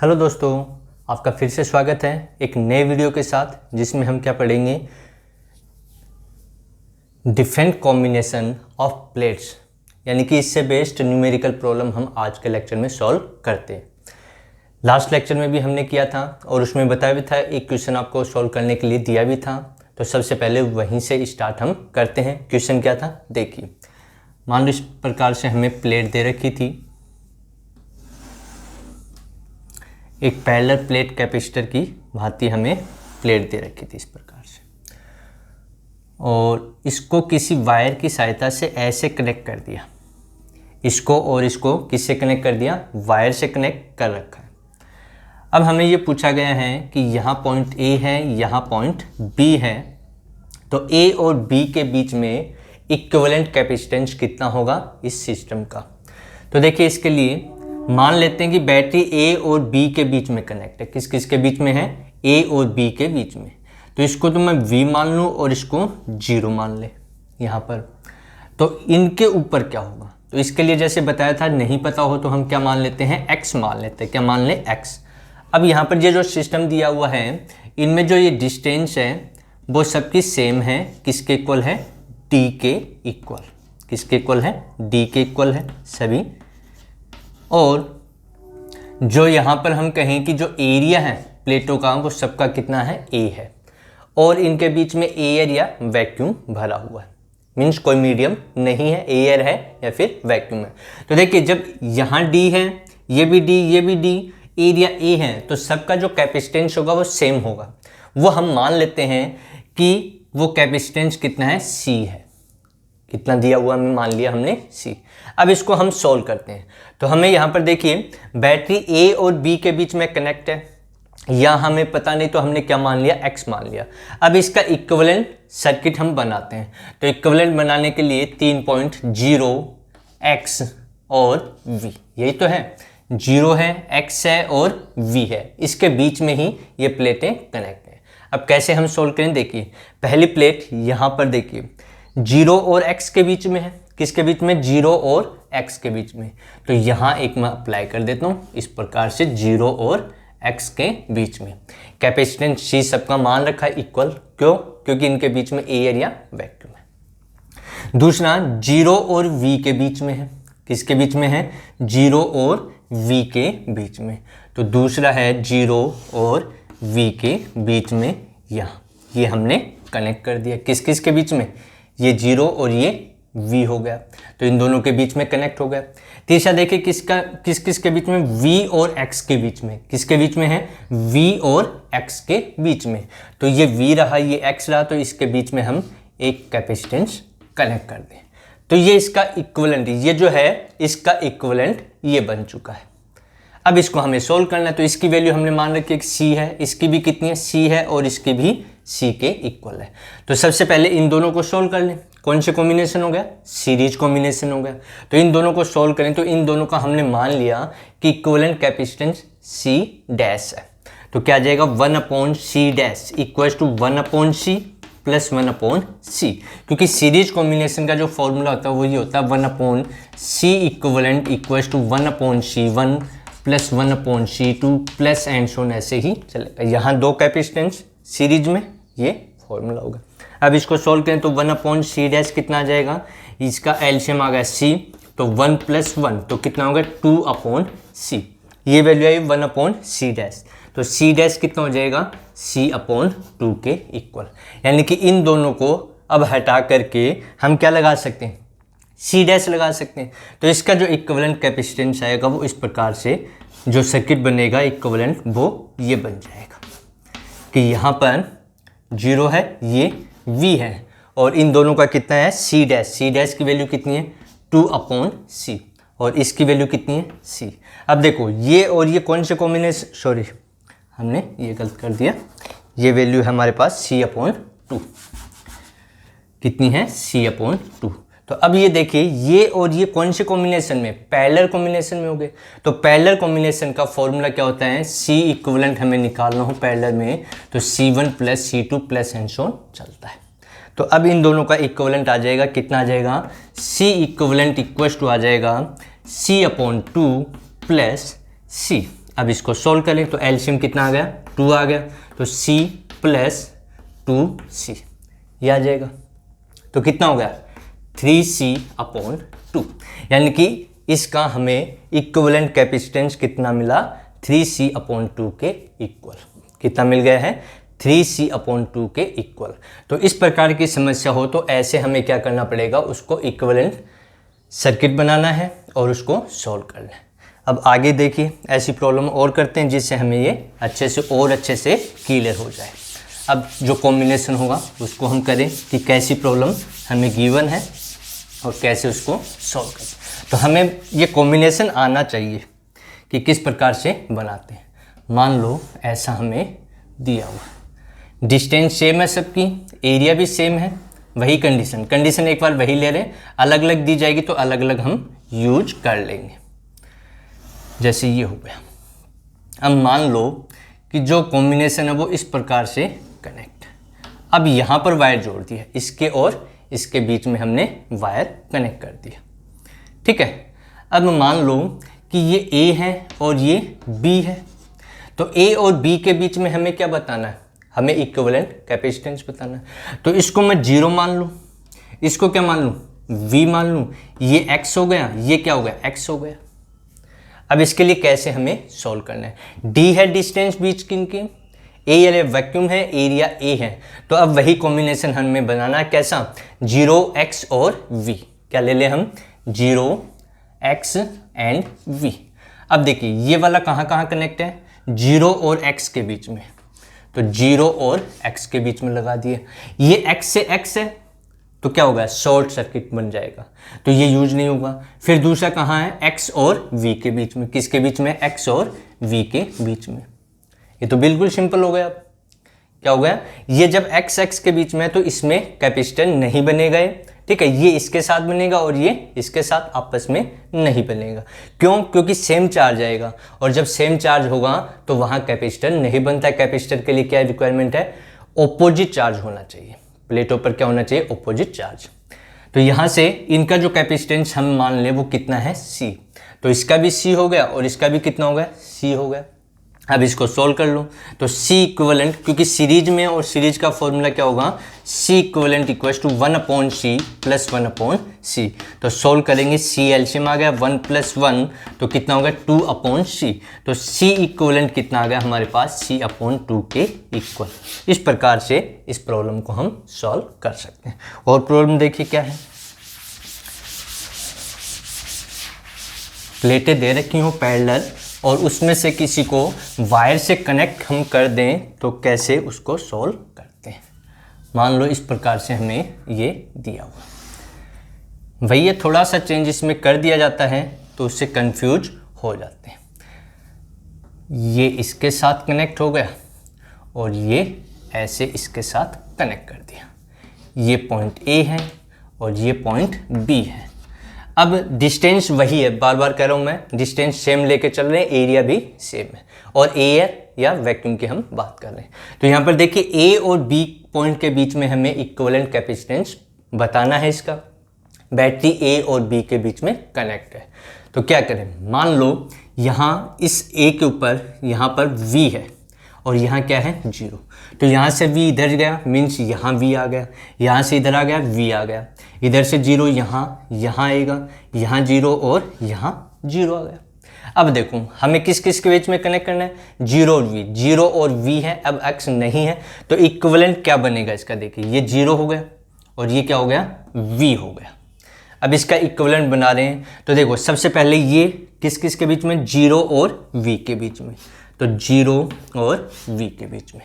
Hello दोस्तों, आपका फिर से स्वागत है एक नए वीडियो के साथ, जिसमें हम क्या पढ़ेंगे, डिफरेंट कॉम्बिनेशन ऑफ प्लेट्स, यानी कि इससे बेस्ड न्यूमेरिकल प्रॉब्लम हम आज के लेक्चर में सॉल्व करते हैं। लास्ट लेक्चर में भी हमने किया था और उसमें बताया भी था, एक क्वेश्चन आपको सॉल्व करने के लिए दिया भी था। तो सबसे पहले वहीं से स्टार्ट हम करते हैं। क्वेश्चन क्या था देखिए, मान लो इस प्रकार से हमें प्लेट दे रखी थी, एक पैरेलल प्लेट कैपेसिटर की भांति हमें प्लेट दे रखी थी इस प्रकार से, और इसको किसी वायर की सहायता से ऐसे कनेक्ट कर दिया। इसको और इसको किससे कनेक्ट कर दिया? वायर से कनेक्ट कर रखा है। अब हमें ये पूछा गया है कि यहाँ पॉइंट ए है, यहाँ पॉइंट बी है, तो ए और बी के बीच में इक्विवेलेंट कैपेसिटेंस कितना होगा इस सिस्टम का। तो देखिए, इसके लिए मान लेते हैं कि बैटरी ए और बी के बीच में कनेक्ट है। किस किस के बीच में है? ए और बी के बीच में। तो इसको तो मैं V मान लूँ और इसको 0 मान ले यहाँ पर। तो इनके ऊपर क्या होगा? तो इसके लिए जैसे बताया था, नहीं पता हो तो हम क्या मान लेते हैं? X मान लेते हैं। क्या मान ले? X। अब यहाँ पर ये जो सिस्टम दिया हुआ है, इनमें जो ये डिस्टेंस है वो सबकी सेम है। किसके इक्वल है? D के इक्वल। किसके इक्वल है? D के इक्वल है सभी। और जो यहाँ पर हम कहें कि जो एरिया है प्लेटों का, वो सबका कितना है? A है। और इनके बीच में एयर या वैक्यूम भरा हुआ है, मीन्स कोई मीडियम नहीं है, एयर है या फिर वैक्यूम है। तो देखिए, जब यहाँ D है, ये भी D, ये भी D, एरिया A है, तो सबका जो कैपेसिटेंस होगा वो सेम होगा। वो हम मान लेते हैं कि वो कैपेसिटेंस कितना है? C है। कितना दिया हुआ हमें मान लिया हमने? C। अब इसको हम सॉल्व करते हैं। तो हमें यहाँ पर देखिए, बैटरी A और B के बीच में कनेक्ट है, या हमें पता नहीं तो हमने क्या मान लिया? X मान लिया। अब इसका इक्विवेलेंट सर्किट हम बनाते हैं। तो इक्विवेलेंट बनाने के लिए 3.0 X और V, यही तो है, 0 है, X है और V है, इसके बीच में ही ये प्लेटें कनेक्ट हैं। अब कैसे हम सोल्व करें? देखिए, पहली प्लेट यहाँ पर देखिए 0 और X के बीच में है। किसके बीच में? 0 और X के बीच में। तो यहाँ एक मैं अप्लाई कर देता हूँ इस प्रकार से, 0 और X के बीच में कैपेसिटेंस C सबका मान रखा है इक्वल। क्यों? क्योंकि इनके बीच में एयर या वैक्यूम है। दूसरा 0 और V के बीच में है। किसके बीच में है? 0 और V के बीच में। तो दूसरा है 0 और V के बीच में, यहाँ ये हमने कनेक्ट कर दिया। किस किस के बीच में? ये 0 और ये V हो गया, तो इन दोनों के बीच में कनेक्ट हो गया। तीसरा देखिए, किस किस के बीच में? V और X के बीच में। किसके बीच में है? V और X के बीच में। तो ये V रहा, ये X रहा, तो इसके बीच में हम एक कैपेसिटेंस कनेक्ट कर दें। तो ये इसका इक्विवेलेंट, ये जो है इसका इक्विवेलेंट ये बन चुका है। अब इसको हमें सोल्व करना है। तो इसकी वैल्यू हमने मान रखी है कि C है, इसकी भी कितनी है? C है, और इसकी भी C के इक्वल है। तो सबसे पहले इन दोनों को सोल्व कर लें। कौन से कॉम्बिनेशन हो गया? सीरीज कॉम्बिनेशन हो गया। तो इन दोनों को सोल्व करें, तो इन दोनों का हमने मान लिया कि इक्विवेलेंट कैपेसिटेंस C डैश है। तो क्या आ जाएगा? 1/C dash equals to 1/C plus 1/C। क्योंकि सीरीज कॉम्बिनेशन का जो फॉर्मूला होता है वो ये होता है 1/C equivalent equals to 1/C1 plus 1/C2 plus and so on, ऐसे ही चलेगा। यहाँ दो कैपेसिटेंस सीरीज में, ये फॉर्मूला होगा। अब इसको सोल्व करें तो 1/C डैश कितना आ जाएगा? इसका एलसीएम आ गया C, तो 1 + 1 तो कितना होगा? 2/C। ये वैल्यू आई 1/C डैश, तो C डैश कितना हो जाएगा? C/2 के इक्वल। यानी कि इन दोनों को अब हटा करके हम क्या लगा सकते हैं? C डैश लगा सकते हैं। तो इसका जो इक्विवेलेंट कैपेसिटेंस आएगा वो इस प्रकार से, जो सर्किट बनेगा इक्विवेलेंट, वो ये बन जाएगा कि यहाँ पर 0 है, ये V है, और इन दोनों का कितना है? C dash. C डैश की वैल्यू कितनी है? 2/C, और इसकी वैल्यू कितनी है? C। अब देखो, ये और ये कौन से कॉम्बिनेशन, सॉरी हमने ये गलत कर दिया, ये वैल्यू है हमारे पास C/2। कितनी है? C/2। तो अब ये देखिए, ये और ये कौन से कॉम्बिनेशन में? पैरेलल कॉम्बिनेशन में हो गए। तो पैरेलल कॉम्बिनेशन का फॉर्मूला क्या होता है? C इक्विवेलेंट हमें निकालना हो पैरेलल में, तो C1 plus C2 plus and so on चलता है। तो अब इन दोनों का इक्विवेलेंट आ जाएगा, कितना आ जाएगा? C इक्विवेलेंट इक्वल्स टू आ जाएगा C/2 प्लस C। अब इसको सोल्व करें तो एलसीएम कितना आ गया, 2 आ गया, तो C प्लस 2C ये आ जाएगा। तो कितना हो गया, 3C/2, यानी कि इसका हमें इक्विवेलेंट कैपेसिटेंस कितना मिला, 3C/2 के इक्वल। कितना मिल गया है, 3C/2 के इक्वल। तो इस प्रकार की समस्या हो तो ऐसे हमें क्या करना पड़ेगा, उसको इक्विवेलेंट सर्किट बनाना है और उसको सॉल्व करना है। अब आगे देखिए ऐसी प्रॉब्लम और करते हैं जिससे हमें ये अच्छे से क्लियर हो जाए। अब जो कॉम्बिनेशन होगा उसको हम करें कि कैसी प्रॉब्लम हमें गिवन है और कैसे उसको सॉल्व करें। तो हमें ये कॉम्बिनेशन आना चाहिए कि किस प्रकार से बनाते हैं। मान लो ऐसा हमें दिया हुआ, डिस्टेंस सेम है सबकी, एरिया भी सेम है, वही कंडीशन एक बार वही ले रहे हैं, अलग अलग दी जाएगी तो अलग अलग हम यूज कर लेंगे। जैसे ये हो गया। अब मान लो कि जो कॉम्बिनेशन है वो इस प्रकार से कनेक्ट, अब यहाँ पर वायर जोड़ दिया, इसके और इसके बीच में हमने वायर कनेक्ट कर दिया, ठीक है। अब मान लो कि ये A है और ये B है, तो A और B के बीच में हमें क्या बताना है, हमें इक्विवेलेंट कैपेसिटेंस बताना है। तो इसको मैं 0 मान लूँ, इसको क्या मान लूँ, V मान लूँ, ये X हो गया, ये क्या हो गया, X हो गया। अब इसके लिए कैसे हमें सॉल्व करना है, D है डिस्टेंस बीच किनकी, A यानी वैक्यूम है, एरिया A है, तो अब वही कॉम्बिनेशन हमें बनाना है, कैसा, 0x और V, क्या ले लें हम, 0x एंड V। अब देखिए ये वाला कहाँ कहाँ कनेक्ट है, 0 और x के बीच में, तो 0 और x के बीच में लगा दिए। ये x से x है तो क्या होगा, शॉर्ट सर्किट बन जाएगा, तो ये यूज नहीं होगा। फिर दूसरा कहाँ है, x और v के बीच में, किसके बीच में, x और v के बीच में। ये तो बिल्कुल सिंपल हो गया। अब क्या हो गया, ये जब x के बीच में है तो इसमें कैपेसिटर नहीं बनेगा, ठीक है, ये इसके साथ बनेगा और ये इसके साथ आपस में नहीं बनेगा। क्यों, क्योंकि सेम चार्ज आएगा और जब सेम चार्ज होगा तो वहाँ कैपेसिटर नहीं बनता है। कैपेसिटर के लिए क्या रिक्वायरमेंट है, ऑपोजिट चार्ज होना चाहिए, प्लेटों पर क्या होना चाहिए, ऑपोजिट चार्ज। तो यहाँ से इनका जो कैपेसिटेंस हम मान लें वो कितना है, C, तो इसका भी C हो गया और इसका भी कितना हो गया, C हो गया। अब इसको सोल्व कर लो तो C इक्विवेलेंट, क्योंकि सीरीज में और सीरीज का फॉर्मूला क्या होगा, C equivalent equals to 1/C plus 1/C। तो सोल्व करेंगे, C एलसीएम आ गया 1 + 1 तो कितना होगा 2/C। तो C इक्विवेलेंट कितना आ गया हमारे पास, C/2 के इक्वल। इस प्रकार से इस प्रॉब्लम को हम सॉल्व कर सकते हैं। और प्रॉब्लम देखिए क्या है, प्लेटें दे रखी हो पैरेलल और उसमें से किसी को वायर से कनेक्ट हम कर दें तो कैसे उसको सॉल्व करते हैं। मान लो इस प्रकार से हमें ये दिया हुआ, भैया थोड़ा सा चेंज इसमें कर दिया जाता है तो उससे कंफ्यूज हो जाते हैं। ये इसके साथ कनेक्ट हो गया और ये ऐसे इसके साथ कनेक्ट कर दिया, ये पॉइंट A है और ये पॉइंट B है। अब डिस्टेंस वही है, बार बार कह रहा हूँ मैं, डिस्टेंस सेम लेके चल रहे हैं, एरिया भी सेम है और एयर या वैक्यूम की हम बात कर रहे हैं। तो यहाँ पर देखिए A और B पॉइंट के बीच में हमें इक्विवेलेंट कैपेसिटेंस बताना है। इसका बैटरी A और B के बीच में कनेक्ट है, तो क्या करें, मान लो यहाँ इस A के ऊपर यहाँ पर V है और यहाँ क्या है 0, तो यहाँ से V इधर गया, मीन्स यहाँ V आ गया, यहाँ से इधर आ गया V आ गया, इधर से 0 यहाँ आएगा, यहाँ 0 और यहाँ 0 आ गया। अब देखो हमें किस किस के बीच में कनेक्ट करना है, 0 और V, 0 और V है, अब X नहीं है तो इक्विवेलेंट क्या बनेगा इसका, देखिए ये 0 हो गया और ये क्या हो गया, V हो गया। अब इसका इक्विवेलेंट बना रहे हैं तो देखो सबसे पहले ये किस किस के बीच में, 0 और V के बीच में, तो 0 और V के बीच में।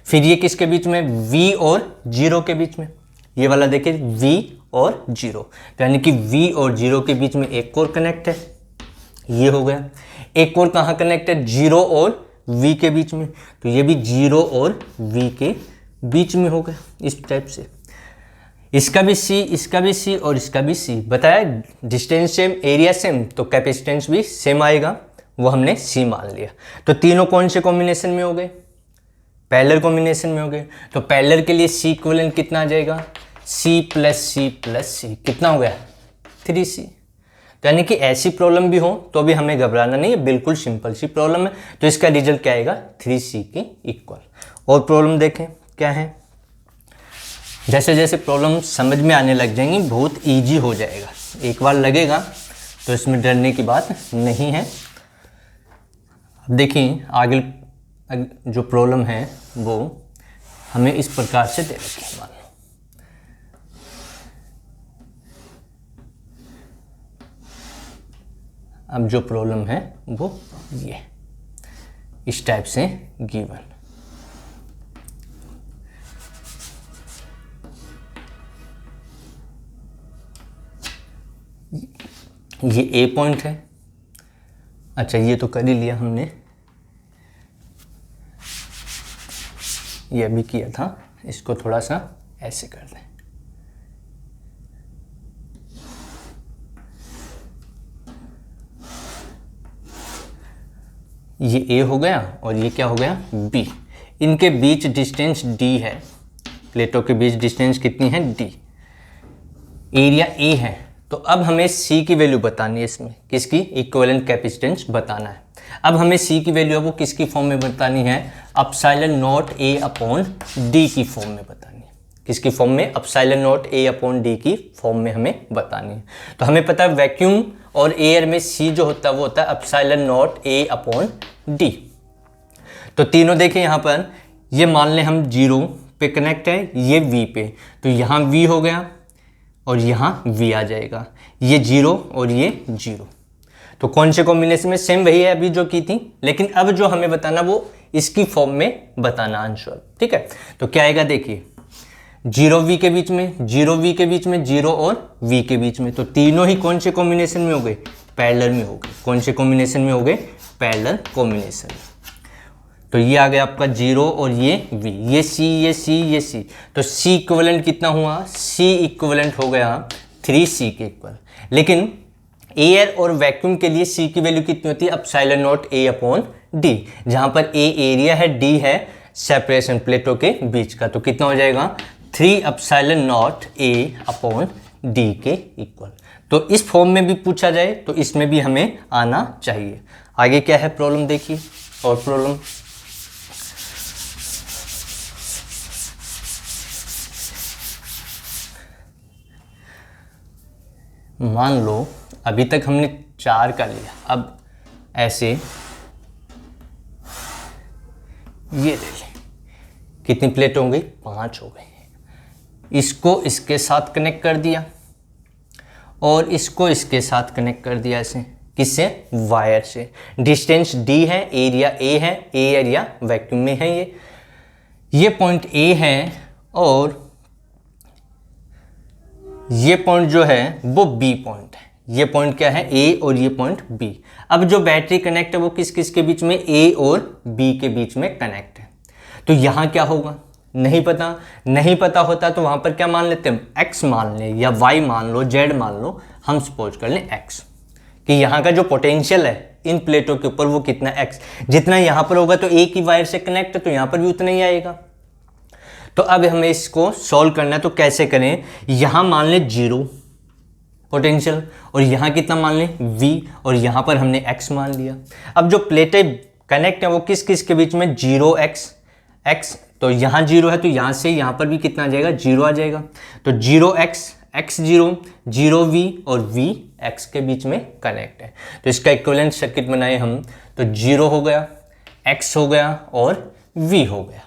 फिर ये किसके बीच में, V और 0 के बीच में, ये वाला देखिए V और 0, तो यानी कि V और 0 के बीच में एक और कनेक्ट है, ये हो गया। एक और कहाँ कनेक्ट है, 0 और V के बीच में, तो ये भी 0 और V के बीच में हो गया इस टाइप से। इसका भी C, इसका भी C और इसका भी C। बताया डिस्टेंस सेम, एरिया सेम, तो कैपेसिटेंस भी सेम आएगा, वो हमने C मान लिया। तो तीनों कौन से कॉम्बिनेशन में हो गए, पैरेलल कॉम्बिनेशन में हो गए। तो पैरेलल के लिए C इक्विवेलेंट कितना आ जाएगा, C plus C plus C, कितना हो गया 3C। तो यानी कि ऐसी प्रॉब्लम भी हो तो भी हमें घबराना नहीं है, बिल्कुल सिंपल सी प्रॉब्लम है। तो इसका रिजल्ट क्या आएगा, 3C के इक्वल। और प्रॉब्लम देखें क्या है, जैसे जैसे प्रॉब्लम समझ में आने लग जाएंगी बहुत ईजी हो जाएगा, एक बार लगेगा तो इसमें डरने की बात नहीं है। अब देखिए आगे जो प्रॉब्लम है वो हमें इस प्रकार से दे रखी है। मान लो अब जो प्रॉब्लम है वो ये इस टाइप से गिवन, ये ए पॉइंट है। अच्छा ये तो कर ही लिया हमने, ये अभी किया था, इसको थोड़ा सा ऐसे कर दें। ये ए हो गया और ये क्या हो गया, बी। इनके बीच डिस्टेंस डी है, प्लेटों के बीच डिस्टेंस कितनी है, डी। एरिया ए है। तो अब हमें सी की वैल्यू बतानी है, इसमें किसकी, इक्विवेलेंट कैपेसिटेंस बताना है। अब हमें सी की वैल्यू है वो किसकी फॉर्म में बतानी है, epsilon not a upon D की फॉर्म में बतानी है। किसकी फॉर्म में, epsilon not a upon D की फॉर्म में हमें बतानी है। तो हमें पता है वैक्यूम और एयर में सी जो होता है वो होता है epsilon not a upon D. तो तीनों देखें यहाँ पर, ये मान लें हम 0 पे कनेक्ट है, ये V पे, तो यहाँ V हो गया और यहाँ V आ जाएगा, ये 0 और ये 0। तो कौन से कॉम्बिनेशन में, सेम वही है अभी जो की थी, लेकिन अब जो हमें बताना वो इसकी फॉर्म में बताना आंसर। ठीक है, तो क्या आएगा देखिए, 0V के बीच में, 0V के बीच में, 0 और V के बीच में, तो तीनों ही कौन से कॉम्बिनेशन में हो गए, पैरेलल में हो गए। कौन से कॉम्बिनेशन में हो गए, पैरेलल कॉम्बिनेशन। तो ये आ गया आपका 0 और ये V, ये C, ये C, ये C। तो C इक्विवेलेंट कितना हुआ, C इक्विवेलेंट हो गया 3C के इक्वल। लेकिन एयर और वैक्यूम के लिए C की वैल्यू कितनी होती है, epsilon not A upon D, जहां पर A एरिया है, D है सेपरेशन प्लेटों के बीच का। तो कितना हो जाएगा, 3 epsilon not A upon D के इक्वल। तो इस फॉर्म में भी पूछा जाए तो इसमें भी हमें आना चाहिए। आगे क्या है प्रॉब्लम देखिए, और प्रॉब्लम मान लो अभी तक हमने 4 का लिया, अब ऐसे ये ले लें, कितनी प्लेट हो गई, 5 हो गई। इसको इसके साथ कनेक्ट कर दिया और इसको इसके साथ कनेक्ट कर दिया, ऐसे किससे, वायर से। डिस्टेंस D है, एरिया A है, A एरिया वैक्यूम में है, ये पॉइंट A है और ये पॉइंट जो है वो B पॉइंट है। ये पॉइंट क्या है, A और ये पॉइंट B। अब जो बैटरी कनेक्ट है वो किस किस के बीच में, A और B के बीच में कनेक्ट है। तो यहाँ क्या होगा, नहीं पता, नहीं पता होता तो वहाँ पर क्या मान लेते हैं, X मान लें या Y मान लो, Z मान लो, हम सपोज कर लें X, कि यहाँ का जो पोटेंशियल है इन प्लेटों के ऊपर वो कितना, X। जितना यहाँ पर होगा तो एक ही वायर से कनेक्ट है तो यहाँ पर भी उतना ही आएगा। तो अब हमें इसको सॉल्व करना है, तो कैसे करें, यहाँ मान लें 0 पोटेंशियल और यहाँ कितना मान लें V, और यहाँ पर हमने X मान लिया। अब जो प्लेटें कनेक्ट है वो किस किस के बीच में, 0x x, तो यहाँ 0 है तो यहाँ से यहाँ पर भी कितना आ जाएगा, 0 आ जाएगा। तो 0x x 0, 0V और V x के बीच में कनेक्ट है। तो इसका इक्विवेलेंट सर्किट बनाए हम, तो 0 हो गया, x हो गया और V हो गया।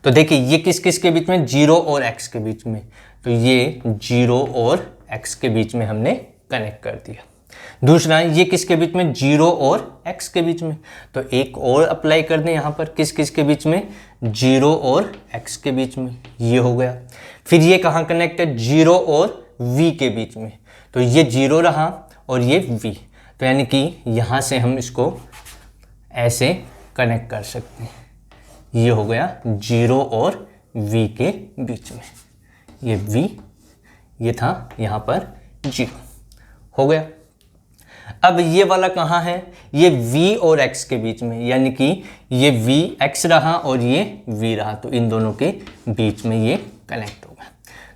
तो देखिए ये किस किस के बीच में, 0 और x के बीच में, तो ये 0 और x के बीच में हमने कनेक्ट कर दिया। दूसरा ये किसके बीच में, 0 और x के बीच में, तो एक और अप्लाई कर दें यहाँ पर, किस किस के बीच में, 0 और x के बीच में, ये हो गया। फिर ये कहाँ कनेक्ट है, 0 और V के बीच में, तो ये 0 रहा और ये V। तो यानी कि यहाँ से हम इसको ऐसे कनेक्ट कर सकते हैं, ये हो गया 0 और V के बीच में, ये V, ये था यहाँ पर 0 हो गया। अब ये वाला कहाँ है, ये V और X के बीच में, यानी कि ये V X रहा और ये V रहा, तो इन दोनों के बीच में ये कनेक्ट होगा।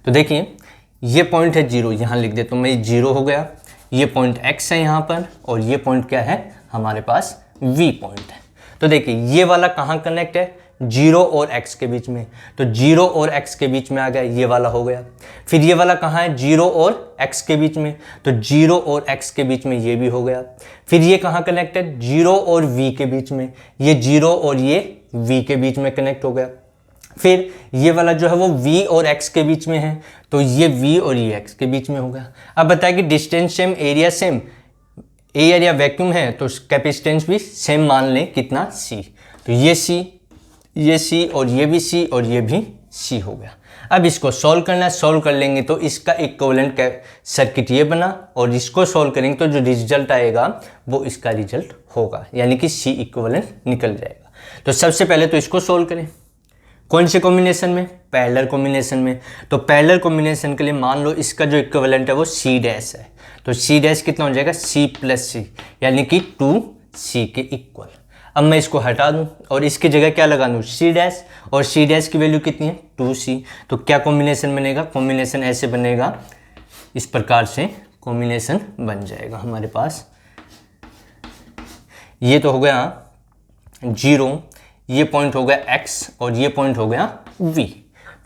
तो देखिए ये पॉइंट है 0, यहाँ लिख देता हूँ मैं, 0 हो गया, ये पॉइंट x है यहाँ पर, और ये पॉइंट क्या है हमारे पास v पॉइंट है। तो देखिए ये वाला कहाँ कनेक्ट है, 0 और x के बीच में, तो 0 और x के बीच में आ गया, ये वाला हो गया। फिर ये वाला कहाँ है, 0 और x के बीच में, तो 0 और x के बीच में ये भी हो गया। फिर ये कहाँ कनेक्ट है, 0 और v के बीच में, ये 0 और ये v के बीच में कनेक्ट हो गया। फिर ये वाला जो है वो v और x के बीच में है, तो ये v और ये x के बीच में हो गया। अब बताया कि distance same, area same, area vacuum है तो कैपेसिटेंस भी सेम मान लें, कितना c, तो ये c और ये भी c और ये भी c हो गया। अब इसको सॉल्व करना है, सॉल्व कर लेंगे तो इसका इक्विवेलेंट सर्किट ये बना, और इसको सॉल्व करेंगे तो जो रिजल्ट आएगा वो इसका रिजल्ट होगा, यानी कि c इक्विवेलेंट निकल जाएगा। तो सबसे पहले तो इसको सॉल्व करें, कौन से कॉम्बिनेशन में, पैरेलल कॉम्बिनेशन में। तो पैरेलल कॉम्बिनेशन के लिए मान लो इसका जो इक्विवेलेंट है वो c डैश है, तो c डैश कितना हो जाएगा, c प्लस c, यानी कि 2c के इक्वल। अब मैं इसको हटा दूं और इसकी जगह क्या लगा दूं, c डैश, और c डैश की वैल्यू कितनी है, 2c। तो क्या कॉम्बिनेशन बनेगा, कॉम्बिनेशन ऐसे बनेगा, इस प्रकार से कॉम्बिनेशन बन जाएगा हमारे पास। ये तो हो गया 0, ये पॉइंट हो गया x और ये पॉइंट हो गया v।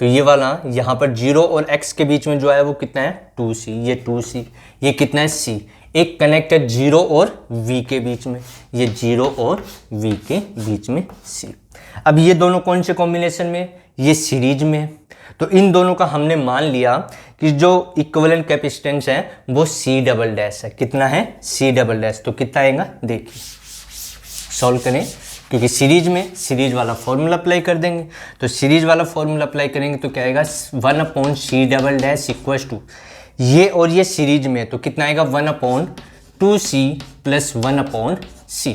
तो ये वाला यहाँ पर 0 और x के बीच में जो है वो कितना है, 2c, ये 2c, ये कितना है c। एक कनेक्ट है 0 और v के बीच में, ये 0 और v के बीच में c। अब ये दोनों कौन से कॉम्बिनेशन में, ये सीरीज में है। तो इन दोनों का हमने मान लिया कि जो इक्विवेलेंट कैपेसिटेंस है वो c डबल डैश है, कितना है, c डबल डैश। तो कितना आएगा देखिए, सॉल्व करें, क्योंकि सीरीज में सीरीज वाला फॉर्मूला अप्लाई कर देंगे। तो सीरीज वाला फॉर्मूला अप्लाई करेंगे तो क्या आएगा, 1/c double dash equals to, ये और ये सीरीज में, तो कितना आएगा 1/2c प्लस 1/c।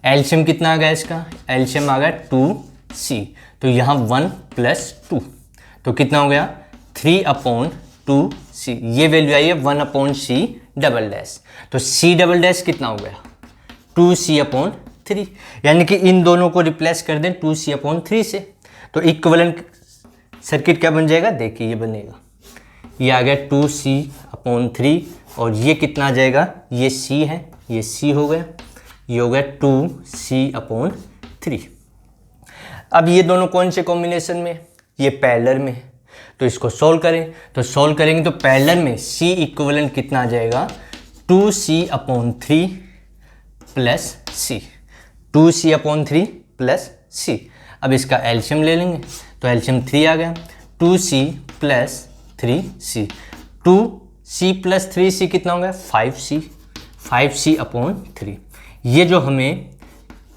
एलसीएम कितना आ गया इसका, एलसीएम आ गया 2c, तो यहाँ 1 प्लस 2, तो कितना हो गया 3/2c। ये वैल्यू आई है 1/c डबल डैश, तो c डबल डैश कितना हो गया 2c/3, यानी कि इन दोनों को रिप्लेस कर दें 2c/3 से। तो इक्विवेलेंट सर्किट क्या बन जाएगा, देखिए ये बनेगा, ये आ गया 2c/3, और ये कितना आ जाएगा, ये c है, ये c हो गया, ये हो गया 2c/3। अब ये दोनों कौन से कॉम्बिनेशन में, ये पैरेलल में है। तो इसको सॉल्व करें, तो सॉल्व करेंगे तो पैरेलल में c इक्विवेलेंट कितना आ जाएगा, 2c/3 plus c, 2c/3 plus c। अब इसका एलसीएम ले लेंगे, तो एलसीएम 3 आ गया, 2c plus 3c, 2c plus 3c कितना हो गया 5c, 5c/3। ये जो हमें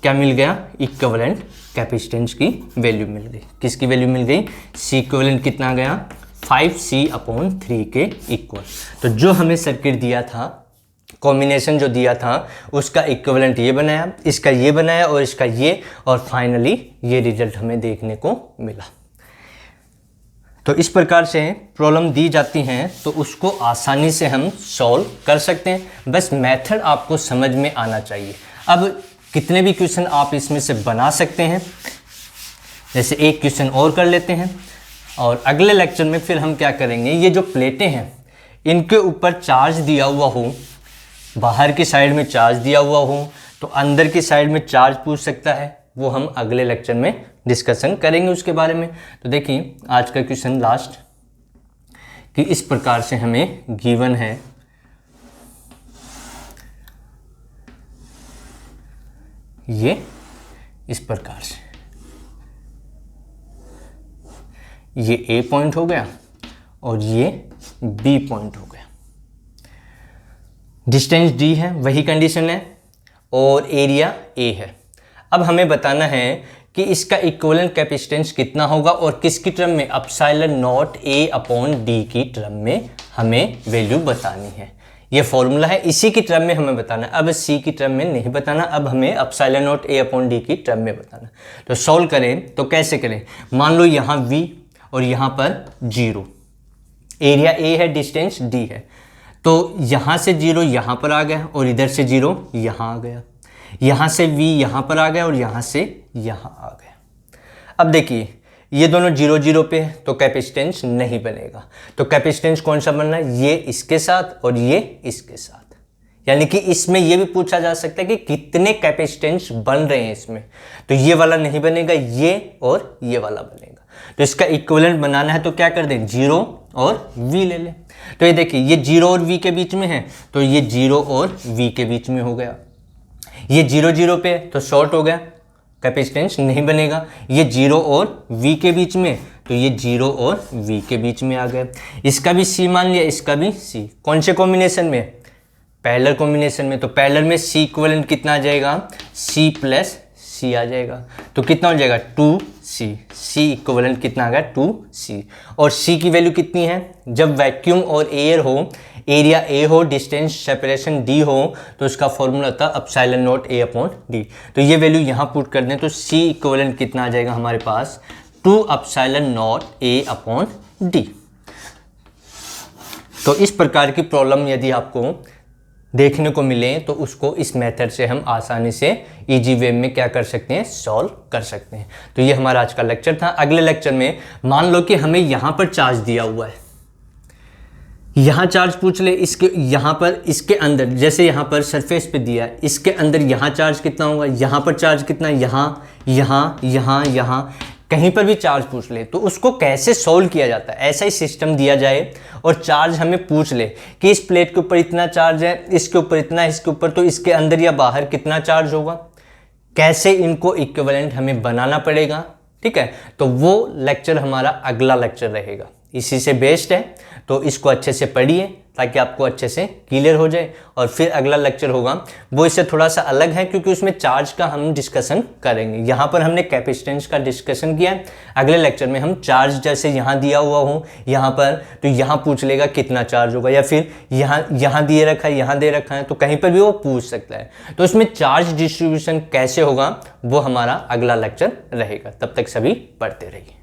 क्या मिल गया, इक्विवेलेंट कैपेसिटेंस की वैल्यू मिल गई। किसकी वैल्यू मिल गई, c इक्विवेलेंट कितना गया 5c/3 के इक्वल। तो जो हमें सर्किट दिया था, कॉम्बिनेशन जो दिया था, उसका इक्विवेलेंट ये बनाया, इसका ये बनाया और इसका ये, और फाइनली ये रिजल्ट हमें देखने को मिला। तो इस प्रकार से प्रॉब्लम दी जाती हैं तो उसको आसानी से हम सॉल्व कर सकते हैं, बस मेथड आपको समझ में आना चाहिए। अब कितने भी क्वेश्चन आप इसमें से बना सकते हैं, जैसे एक क्वेश्चन और कर लेते हैं, और अगले लेक्चर में फिर हम क्या करेंगे, ये जो प्लेटें हैं इनके ऊपर चार्ज दिया हुआ हो, बाहर की साइड में चार्ज दिया हुआ हो, तो अंदर की साइड में चार्ज पूछ सकता है, वो हम अगले लेक्चर में डिस्कशन करेंगे उसके बारे में। तो देखिए आज का क्वेश्चन लास्ट, कि इस प्रकार से हमें गिवन है, ये इस प्रकार से, ये A पॉइंट हो गया और ये B पॉइंट हो गया, डिस्टेंस D है, वही कंडीशन है, और एरिया A है। अब हमें बताना है कि इसका इक्विवेलेंट कैपेसिटेंस कितना होगा और किसकी टर्म में, एप्सिलॉन नॉट A/D की टर्म में हमें वैल्यू बतानी है। ये फॉर्मूला है, इसी की टर्म में हमें बताना है, अब C की टर्म में नहीं बताना, अब हमें एप्सिलॉन नॉट A/D की टर्म में बताना। तो सॉल्व करें तो कैसे करें, मान लो यहाँ V और यहाँ पर 0, एरिया A है, डिस्टेंस D है, तो यहाँ से 0 यहाँ पर आ गया और इधर से 0 यहाँ आ गया, यहाँ से V यहाँ पर आ गया और यहाँ से यहाँ आ गया। अब देखिए ये दोनों 0 0 पे है तो कैपेसिटेंस नहीं बनेगा। तो कैपेसिटेंस कौन सा बनना है, ये इसके साथ और ये इसके साथ। यानी कि इसमें ये भी पूछा जा सकता है कि कितने कैपेसिटेंस बन रहे हैं इसमें, तो ये वाला नहीं बनेगा, ये और ये वाला बनेगा। तो इसका इक्विवेलेंट बनाना है तो क्या कर दें, 0 और v ले लें। तो ये देखिए ये 0 और v के बीच में है तो ये 0 और v के बीच में हो गया। ये 0 0 पे है तो शॉर्ट हो गया, कैपेसिटेंस नहीं बनेगा। ये 0 और v के बीच में तो ये 0 और v के बीच में आ गया। इसका भी c मान लिया, इसका भी c। कौन से कॉम्बिनेशन में, पैरेलल कॉम्बिनेशन में। तो पैरेलल में c इक्विवेलेंट कितना आ जाएगा, c प्लस c आ जाएगा। तो कितना हो जाएगा 2c, c इक्विवेलेंट कितना आ गया 2c। और c की वैल्यू कितनी है, जब वैक्यूम और एयर हो, एरिया a हो, डिस्टेंस सेपरेशन d हो, तो इसका फॉर्मूला था epsilon not a upon d। तो ये वैल्यू यहाँ पुट कर दें तो c इक्विवेलेंट कितना आ जाएगा हमारे पास 2 epsilon not a upon d। तो इस प्रकार की प्रॉब्लम यदि आपको देखने को मिले तो उसको इस मेथड से हम आसानी से इजी वे में क्या कर सकते हैं, सॉल्व कर सकते हैं। तो ये हमारा आज का लेक्चर था। अगले लेक्चर में मान लो कि हमें यहाँ पर चार्ज दिया हुआ है, यहाँ चार्ज पूछ ले, इसके यहाँ पर इसके अंदर जैसे यहाँ पर सरफेस पे दिया है, इसके अंदर यहाँ चार्ज कितना होगा, यहाँ पर चार्ज कितना, यहाँ यहाँ यहाँ यहाँ कहीं पर भी चार्ज पूछ ले तो उसको कैसे सोल्व किया जाता है। ऐसा ही सिस्टम दिया जाए और चार्ज हमें पूछ ले कि इस प्लेट के ऊपर इतना चार्ज है, इसके ऊपर इतना, इसके ऊपर, तो इसके अंदर या बाहर कितना चार्ज होगा, कैसे इनको इक्विवेलेंट हमें बनाना पड़ेगा। ठीक है, तो वो लेक्चर हमारा अगला लेक्चर रहेगा, इसी से बेस्ड है। तो इसको अच्छे से पढ़िए ताकि आपको अच्छे से क्लियर हो जाए। और फिर अगला लेक्चर होगा वो इससे थोड़ा सा अलग है क्योंकि उसमें चार्ज का हम डिस्कशन करेंगे। यहाँ पर हमने कैपेसिटेंस का डिस्कशन किया है, अगले लेक्चर में हम चार्ज जैसे यहाँ दिया हुआ हो यहाँ पर, तो यहाँ पूछ लेगा कितना चार्ज होगा, या फिर यहाँ दिए रखा है, यहाँ दे रखा है, तो कहीं पर भी वो पूछ सकता है। तो इसमें चार्ज डिस्ट्रीब्यूशन कैसे होगा वो हमारा अगला लेक्चर रहेगा। तब तक सभी पढ़ते रहिए।